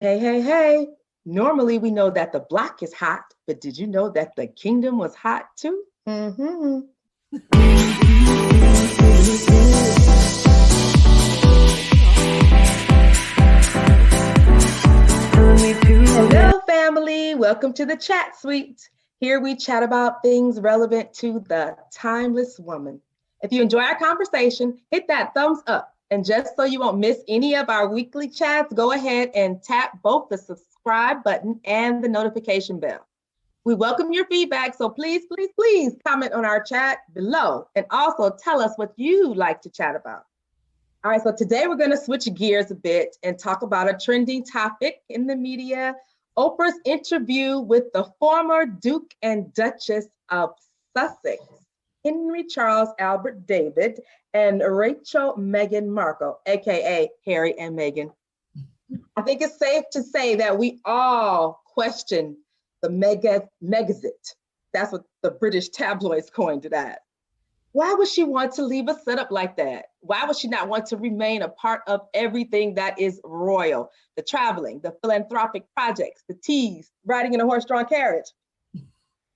Hey, hey, hey. Normally we know that the block is hot, but did you know that the kingdom was hot too? Mm-hmm. Hello, family. Welcome to the Chat Suite. Here we chat about things relevant to the timeless woman. If you enjoy our conversation, hit that thumbs up. And just so you won't miss any of our weekly chats, go ahead and tap both the subscribe button and the notification bell. We welcome your feedback, so please comment on our chat below and also tell us what you like to chat about. All right, so today we're going to switch gears a bit and talk about a trending topic in the media, Oprah's interview with the former Duke and Duchess of Sussex, Henry Charles Albert David, and Rachel Meghan Markle, aka Harry and Meghan. I think it's safe to say that we all question the Megxit. That's what the British tabloids coined it as. Why would she want to leave a setup like that? Why would she not want to remain a part of everything that is royal? The traveling, the philanthropic projects, the teas, riding in a horse-drawn carriage.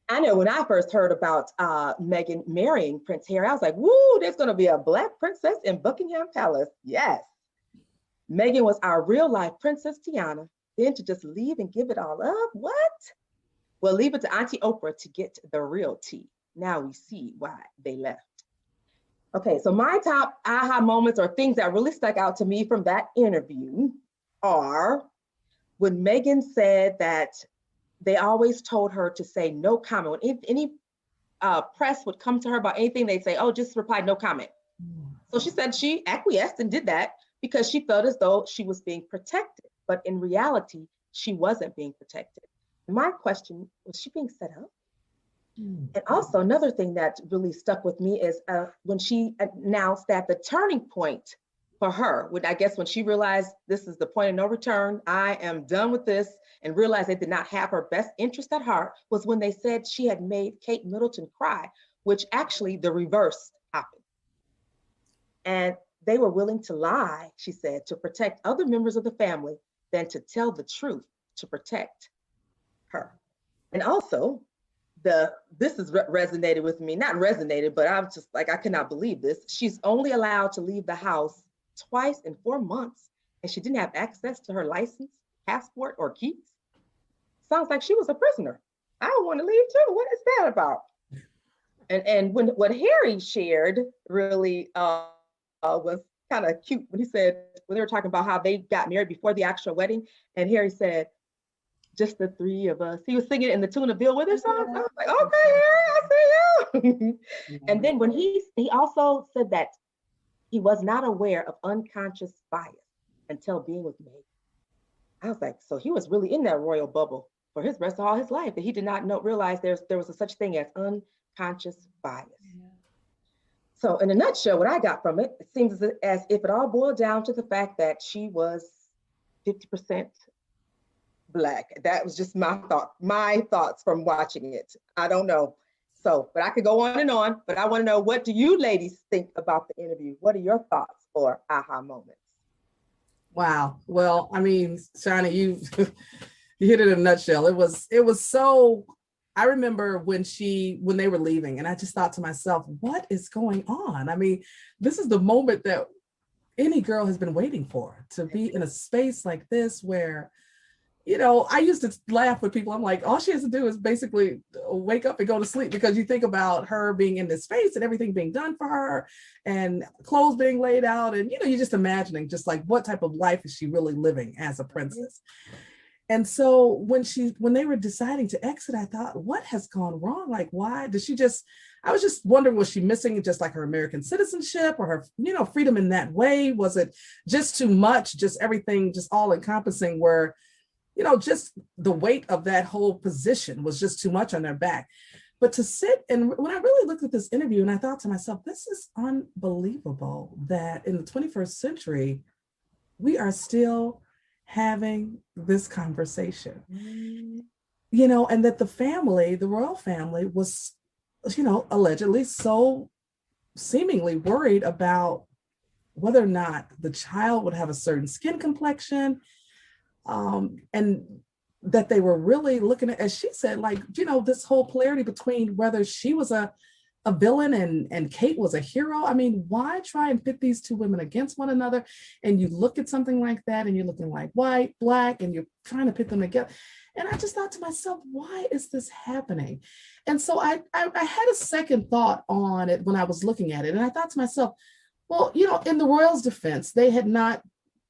I know when I first heard about Meghan marrying Prince Harry, I was like, woo, there's going to be a Black princess in Buckingham Palace. Yes. Meghan was our real life Princess Tiana. Then to just leave and give it all up? What? Well, leave it to Auntie Oprah to get the real tea. Now we see why they left. Okay, so my top aha moments or things that really stuck out to me from that interview are when Meghan said that they always told her to say no comment. When any press would come to her about anything, they'd say, oh, just reply no comment. So she said she acquiesced and did that because she felt as though she was being protected. But in reality, she wasn't being protected. My question, was she being set up? And also another thing that really stuck with me is when she announced that the turning point for her, when she realized this is the point of no return, I am done with this, and realized they did not have her best interest at heart, was when they said she had made Kate Middleton cry, which actually the reverse happened. And they were willing to lie, she said, to protect other members of the family than to tell the truth to protect her. And also, this has resonated with me, not resonated, but I'm just like, I cannot believe this. She's only allowed to leave the house twice in 4 months, and she didn't have access to her license, passport, or keys. Sounds like she was a prisoner. I want to leave too. What is that about? And when what Harry shared really was kind of cute when he said, when they were talking about how they got married before the actual wedding, and Harry said, just the three of us. He was singing in the tune of Bill Withers song. I was like, okay, Harry, I see you. And then when he also said that he was not aware of unconscious bias until being with Meghan. I was like, so he was really in that royal bubble for his rest of all his life, that he did not realize there was a such thing as unconscious bias. Yeah. So in a nutshell, what I got from it, it seems as if it all boiled down to the fact that she was 50% Black. That was just my thoughts from watching it. I don't know. So, but I could go on, but I want to know, what do you ladies think about the interview? What are your thoughts or aha moments? Wow. Well, I mean, Shani, you hit it in a nutshell. It was so, I remember when they were leaving, and I just thought to myself, what is going on? I mean, this is the moment that any girl has been waiting for, to be in a space like this where, you know, I used to laugh with people. I'm like, all she has to do is basically wake up and go to sleep, because you think about her being in this space and everything being done for her and clothes being laid out. And, you know, you're just imagining just like, what type of life is she really living as a princess? And so when they were deciding to exit, I thought, what has gone wrong? Like, why did I was just wondering, was she missing just like her American citizenship or her, you know, freedom in that way? Was it just too much, just everything, just all encompassing, where, you know, just the weight of that whole position was just too much on their back. But to sit, and when I really looked at this interview, and I thought to myself, this is unbelievable that in the 21st century, we are still having this conversation, you know, and that the royal family was, you know, allegedly so seemingly worried about whether or not the child would have a certain skin complexion, And that they were really looking at, as she said, like, this whole polarity between whether she was a villain and Kate was a hero. I mean, why try and pit these two women against one another? And you look at something like that and you're looking like white, black, and you're trying to pit them together. And I just thought to myself, why is this happening? And so I had a second thought on it when I was looking at it. And I thought to myself, well, in the royals' defense, they had not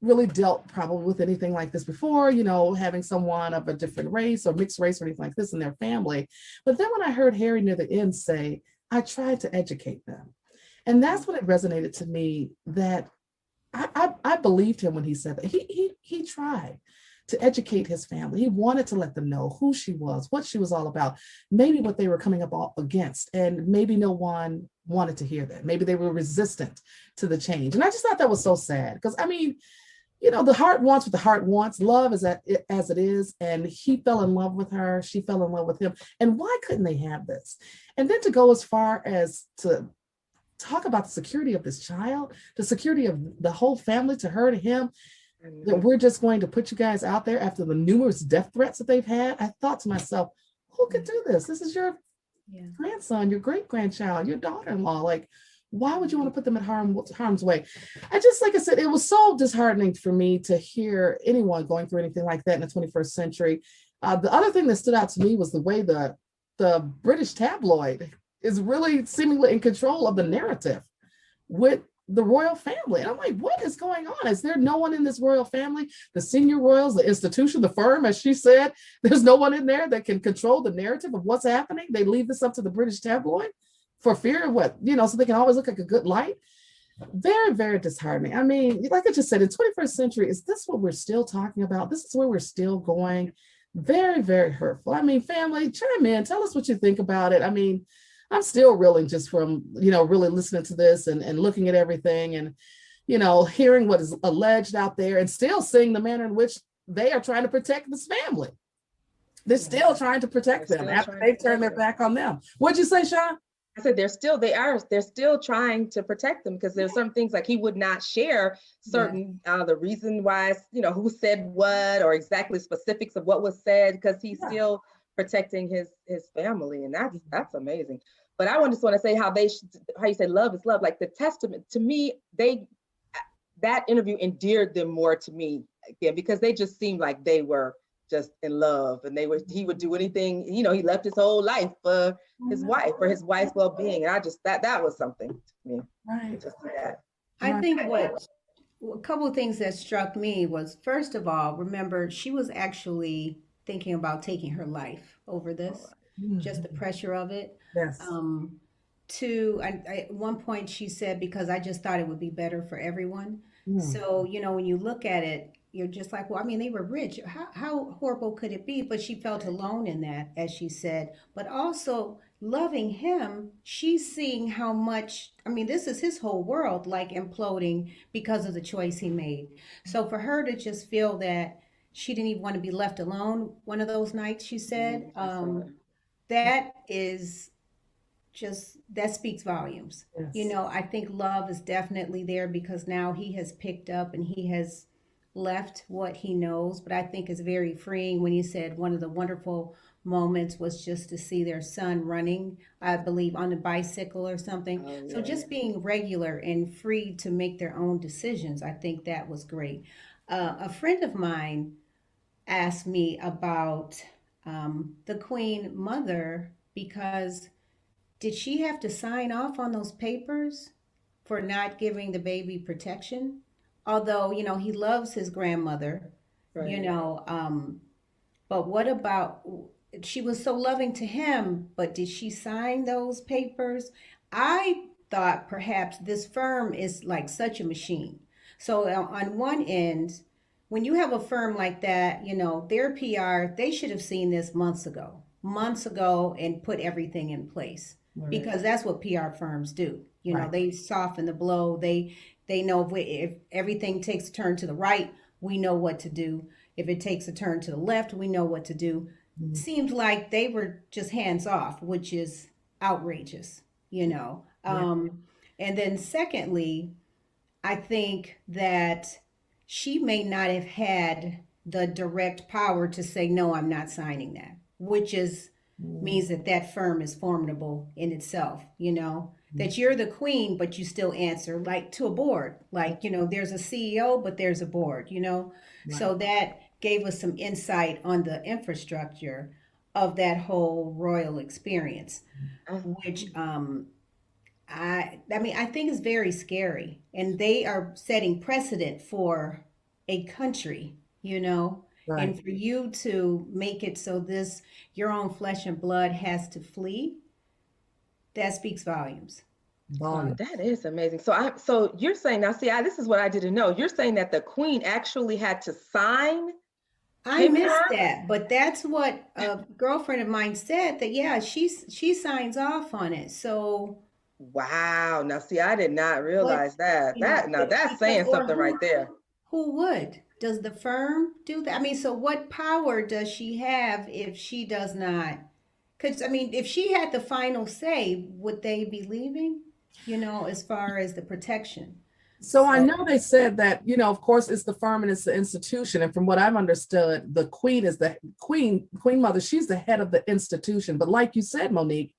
really dealt probably with anything like this before, having someone of a different race or mixed race or anything like this in their family. But then when I heard Harry near the end say, I tried to educate them. And that's when it resonated to me that I believed him when he said that. He tried to educate his family. He wanted to let them know who she was, what she was all about, maybe what they were coming up against. And maybe no one wanted to hear that. Maybe they were resistant to the change. And I just thought that was so sad because, I mean, the heart wants what the heart wants. Love is as it is. And he fell in love with her. She fell in love with him. And why couldn't they have this? And then to go as far as to talk about the security of this child, the security of the whole family, to her, to him, that we're just going to put you guys out there after the numerous death threats that they've had. I thought to myself, who could do this? This is your grandson, your great grandchild, your daughter-in-law. Like, why would you want to put them in harm's way? Like I said, it was so disheartening for me to hear anyone going through anything like that in the 21st century. The other thing that stood out to me was the way the British tabloid is really seemingly in control of the narrative with the royal family. And I'm like, what is going on? Is there no one in this royal family, the senior royals, the institution, the firm, as she said, there's no one in there that can control the narrative of what's happening? They leave this up to the British tabloid for fear of what, so they can always look like a good light. Very, very disheartening. I mean, like I just said, in 21st century, is this what we're still talking about? This is where we're still going. Very, very hurtful. I mean, family, chime in, tell us what you think about it. I mean, I'm still reeling just from, really listening to this and looking at everything and, hearing what is alleged out there and still seeing the manner in which they are trying to protect this family. They're still trying to protect them after they've turned their back on them. What'd you say, Sean? I said they're still trying to protect them because there's some things like he would not share certain the reason why, who said what or exactly specifics of what was said because he's still protecting his family, and that's amazing. But I just want to say how you say love is love, like the testament to me, that interview endeared them more to me again because they just seemed like they were just in love and he would do anything, he left his whole life for his wife, for his wife's well-being. And I just that was something to me. Right. To see that. I think a couple of things that struck me was, first of all, remember she was actually thinking about taking her life over this, just the pressure of it. Yes. Two, at one point she said, because I just thought it would be better for everyone. So, when you look at it, you're just like, well, I mean, they were rich. How horrible could it be? But she felt alone in that, as she said. But also loving him, she's seeing how much, I mean, this is his whole world, like imploding because of the choice he made. So for her to just feel that she didn't even want to be left alone one of those nights, she said, that is just, that speaks volumes. Yes. I think love is definitely there because now he has picked up and he has left what he knows. But I think it's very freeing when he said one of the wonderful moments was just to see their son running, I believe, on a bicycle or something. So just being regular and free to make their own decisions, I think that was great. A friend of mine asked me about the Queen Mother because did she have to sign off on those papers for not giving the baby protection? Although, he loves his grandmother, Right. but what about, she was so loving to him, but did she sign those papers? I thought perhaps this firm is like such a machine. So on one end, when you have a firm like that, their PR, they should have seen this months ago and put everything in place. Right. Because that's what PR firms do. Right. They soften the blow. They know if everything takes a turn to the right, we know what to do. If it takes a turn to the left, we know what to do. Seems like they were just hands off, which is outrageous, And then secondly, I think that she may not have had the direct power to say, no, I'm not signing that, which is means that that firm is formidable in itself, that you're the queen, but you still answer like to a board, like, there's a CEO, but there's a board, so that gave us some insight on the infrastructure of that whole royal experience, which I think is very scary, and they are setting precedent for a country, Right. and for you to make it so this your own flesh and blood has to flee, that speaks volumes. Wow, Volume. that is amazing. So you're saying now, see, this is what I didn't know. You're saying that the queen actually had to sign I missed paperwork? that, but that's what a girlfriend of mine said, that yeah, she signs off on it. So Wow. Now, see, I did not what, realize that. Now that's because, saying or something right there. who would? Does the firm do that? I mean, so what power does she have if she does not? Because, I mean, if she had the final say, would they be leaving, as far as the protection? So I So, know they said that, of course, it's the firm and it's the institution. And from what I've understood, the queen is the queen mother. She's the head of the institution. But like you said, Monique,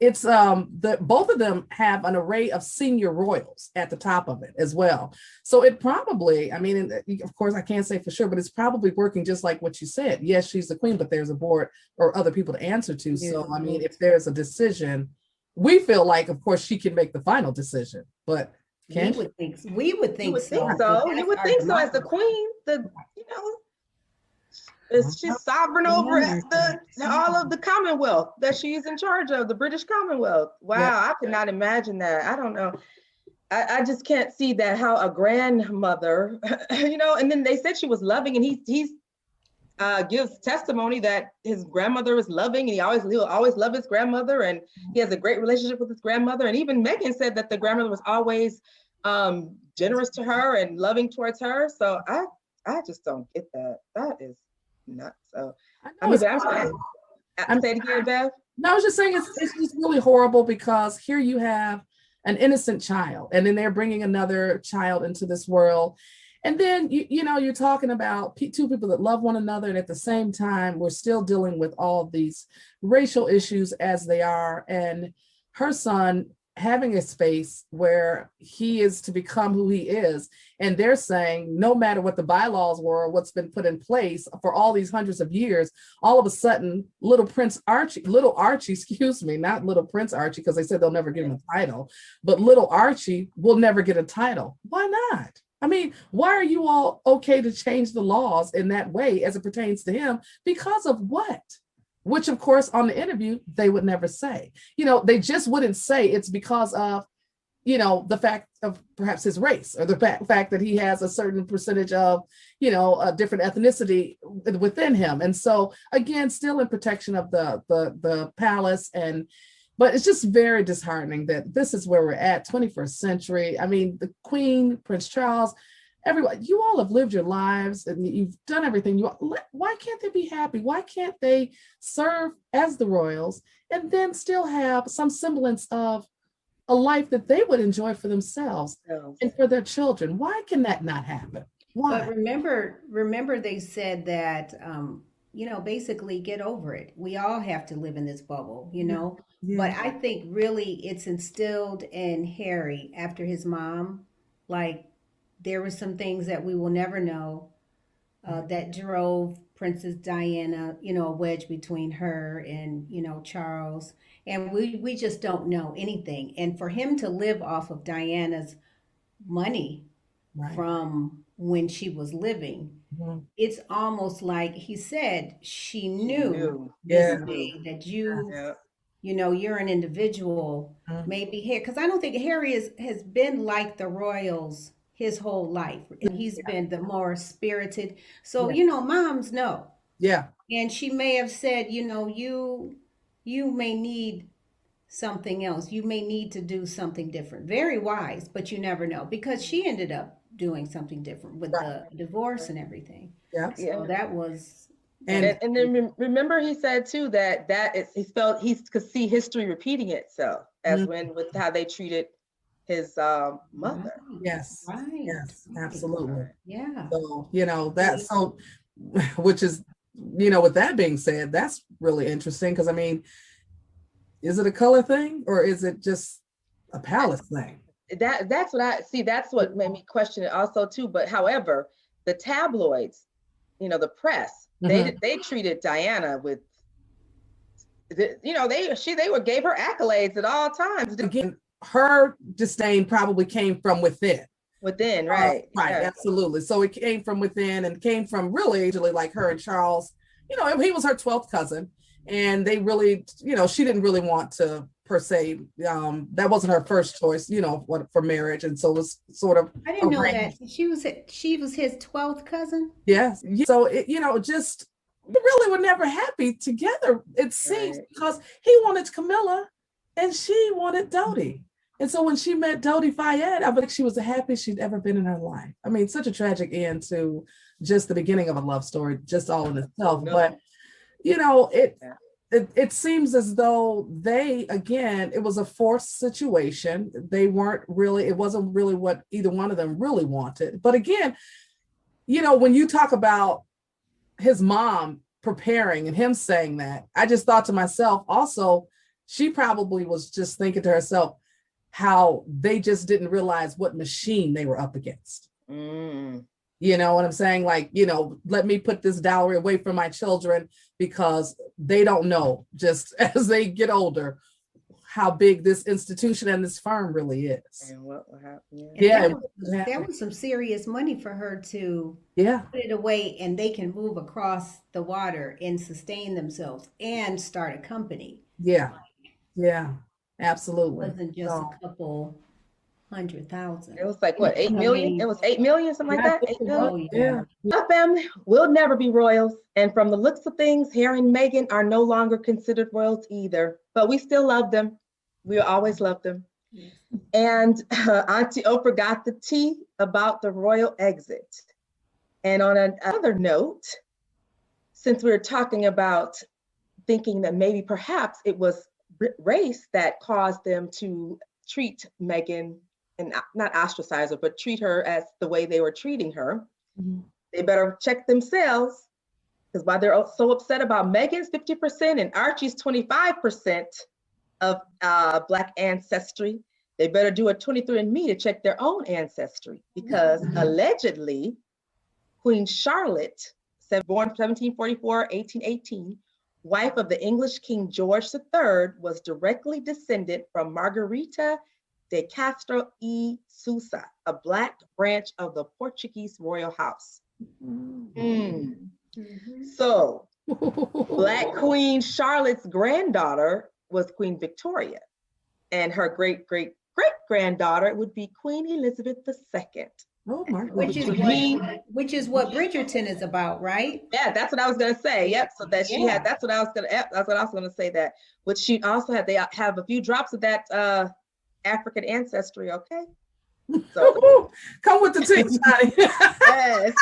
it's the both of them have an array of senior royals at the top of it as well. So it probably, I mean, of course, I can't say for sure, but it's probably working just like what you said. Yes, she's the queen, but there's a board or other people to answer to. there's So a I mean, board. if there's a decision, we feel like, of course, she can make the final decision, but We can she? would think we would You think would think so, but so. You that's would our think so as the democracy. queen, you know, she's sovereign over all of the Commonwealth that she's in charge of, the British Commonwealth. Yeah. Wow, I could not imagine that. I don't know. I just can't see that how a grandmother, and then they said she was loving, and he's gives testimony that his grandmother is loving, and he'll always love his grandmother, and he has a great relationship with his grandmother. And even Meghan said that the grandmother was always generous to her and loving towards her. So I just don't get that. That is nuts. So I I know mean, it's but I'm sorry. horrible. I'm, Say it again, Bev. no, I was just saying it's just really horrible because here you have an innocent child, and then they're bringing another child into this world. And then, you're talking about two people that love one another. And at the same time, we're still dealing with all these racial issues as they are. And her son having a space where he is to become who he is. And they're saying, no matter what the bylaws were, or what's been put in place for all these hundreds of years, all of a sudden, little Archie, excuse me, not little Prince Archie, because they said they'll never give him a title, but little Archie will never get a title. Why not? I mean, why are you all okay to change the laws in that way as it pertains to him? Because of what? Which, of course, on the interview, they would never say. They just wouldn't say it's because of, the fact of perhaps his race, or the fact that he has a certain percentage of, a different ethnicity within him. And so, again, still in protection of the palace. But it's just very disheartening that this is where we're at, 21st century. I mean, the Queen, Prince Charles, everyone, you all have lived your lives and you've done everything. Why can't they be happy? Why can't they serve as the royals and then still have some semblance of a life that they would enjoy for themselves and for their children? Why can that not happen? Why? But remember they said that basically get over it. We all have to live in this bubble, Yeah. But I think really it's instilled in Harry after his mom, like there were some things that we will never know that drove Princess Diana, a wedge between her and, Charles. And we just don't know anything. And for him to live off of Diana's money Right. from when she was living, Mhm. it's almost like he said she knew Yeah. this day that you Yeah. you're an individual, maybe here, because I don't think Harry has been like the royals his whole life, and he's been the more spirited. So moms know, Yeah. and she may have said, you may need something else. You may need to do something different. Very wise, but you never know, because she ended up doing something different with the divorce and everything. Yeah. So that was. And then remember he said too that he felt he could see history repeating itself as with how they treated his mother. Yes. Right. Yes, absolutely. Yeah. So, so which is, with that being said, that's really interesting because I mean, is it a color thing or is it just a palace thing? That's what I see. That's what made me question it also too. But however, the tabloids, the press, they treated Diana with, they gave her accolades at all times. Again, her disdain probably came from within. Within, right? Right, yeah. Absolutely. So it came from within and came from really like her and Charles. He was her 12th cousin, and they really, she didn't really want to per se. That wasn't her first choice, for marriage, and so it was sort of. I didn't know that she was his 12th cousin. Yes. So it, just they really were never happy together. It seems because he wanted Camilla, and she wanted Dodi. And so when she met Dodi Fayed, I think she was the happiest she'd ever been in her life. I mean, such a tragic end to just the beginning of a love story, just all in itself. But, it seems as though it was a forced situation. It wasn't really what either one of them really wanted. But again, when you talk about his mom preparing and him saying that, I just thought to myself, also, she probably was just thinking to herself, how they just didn't realize what machine they were up against. You know what I'm saying? Like, let me put this dowry away from my children because they don't know, just as they get older, how big this institution and this firm really is. And what will happen? Yeah. There was some serious money for her to put it away, and they can move across the water and sustain themselves and start a company. Yeah. Absolutely. It wasn't just a couple $100,000. It was like what, 8 million? It was 8 million, something like that. 8 million. Yeah. Our family will never be royals, and from the looks of things, Harry and Meghan are no longer considered royals either. But we still love them. We will always love them. Yes. And Auntie Oprah got the tea about the royal exit. And on another note, since we were talking about thinking that maybe perhaps it was race that caused them to treat Meghan and not ostracize her, but treat her as the way they were treating her. They better check themselves, because while they're so upset about Meghan's 50% and Archie's 25% of Black ancestry, they better do a 23andMe to check their own ancestry, because allegedly Queen Charlotte, born 1744, 1818, wife of the English King George III, was directly descended from Margarita de Castro e Sousa, a Black branch of the Portuguese royal house. So, Black Queen Charlotte's granddaughter was Queen Victoria, and her great-great-great-granddaughter would be Queen Elizabeth II. Oh my God. Which is what Bridgerton is about, right? Yeah, that's what I was gonna say. Yep. So that she had. That's what I was gonna say. That, which she also had. They have a few drops of that African ancestry. Okay. So come with the tea, Johnny. Yes.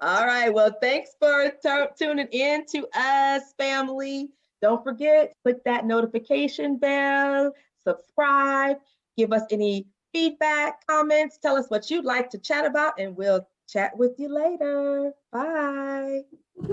All right. Well, thanks for tuning in to us, family. Don't forget, click that notification bell, subscribe, give us any feedback, comments, tell us what you'd like to chat about, and we'll chat with you later. Bye.